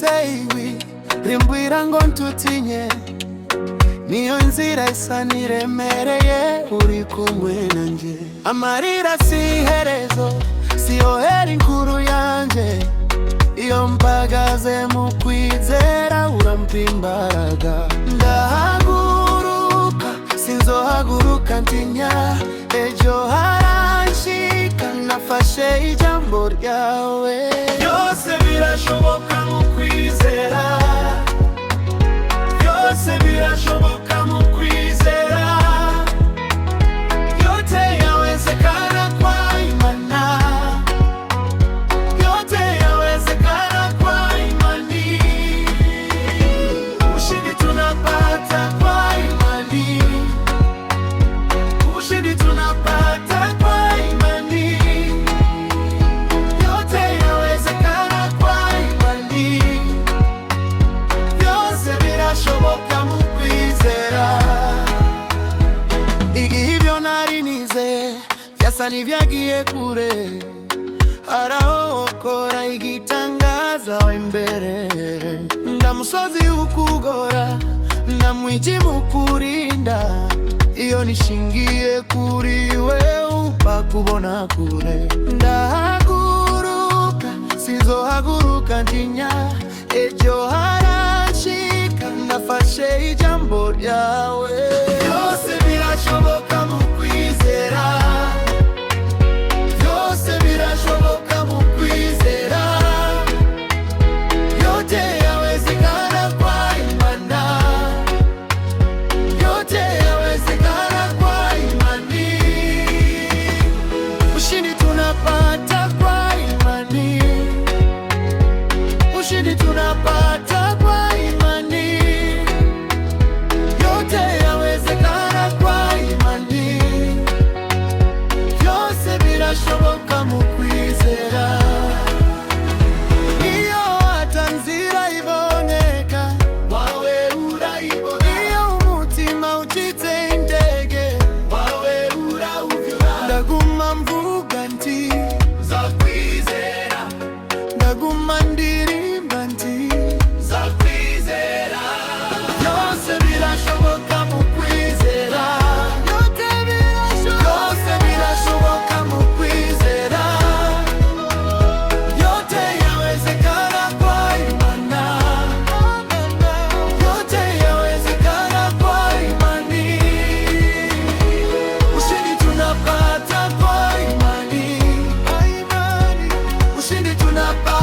seiwi rimbwira ngo ntutinye, niyo nzira isa niremereye uri kumwe nanje. Amarira si iherezo, siyo heri inkuru yanje, iyo mpagaze mu kwizera urampa imbaraga. Ndahaguruka sinzohaguruka ntinya, ejo haranshika nafashe ijambo ryawe. Byose birashoboka mu kwizera, byose birashoboka mu kwizera, yote yawezekana kwa imani, yote yawezekana kwa imani. Ushindi tunapata kwa imani, ushindi tunapata kwa imani, yote yawezekana kwa imani, byose birashoboka mu kwizera. Igihivyo narinize vyasa nivyagiye kure, araokora igitangaza imbere. Ndamusozi ukugora na mwiji mukurinda, iyo nishingiye kuri we upa kubona kure. Ndahaguruka sinzohaguruka ntinya, ejo haranshika nafashe ijambo ryawe. Byose birashoboka mu kwizera, byose birashoboka mu kwizera, yote yawezekana kwa imani, yote yawezekana kwa imani. Ushindi tunapata kwa imani, ushindi tunapata kwa imani, yote yawezekana kwa imani, byose birashoboka mu kwizera. Iyo hata nzira iboneka, wawe urayibona. Iyo umutima ucitse intege, wawe urawuvyura. Ndaguma mvuga nti nzakwizera, ndaguma ndirimba nti nzakwizera. Byose birashoboka mu kwizera, byose birashoboka mu kwizera, yote yawezekana kwa imani, yote yawezekana kwa imani. Ushindi tunapata kwa imani, ushindi tunapata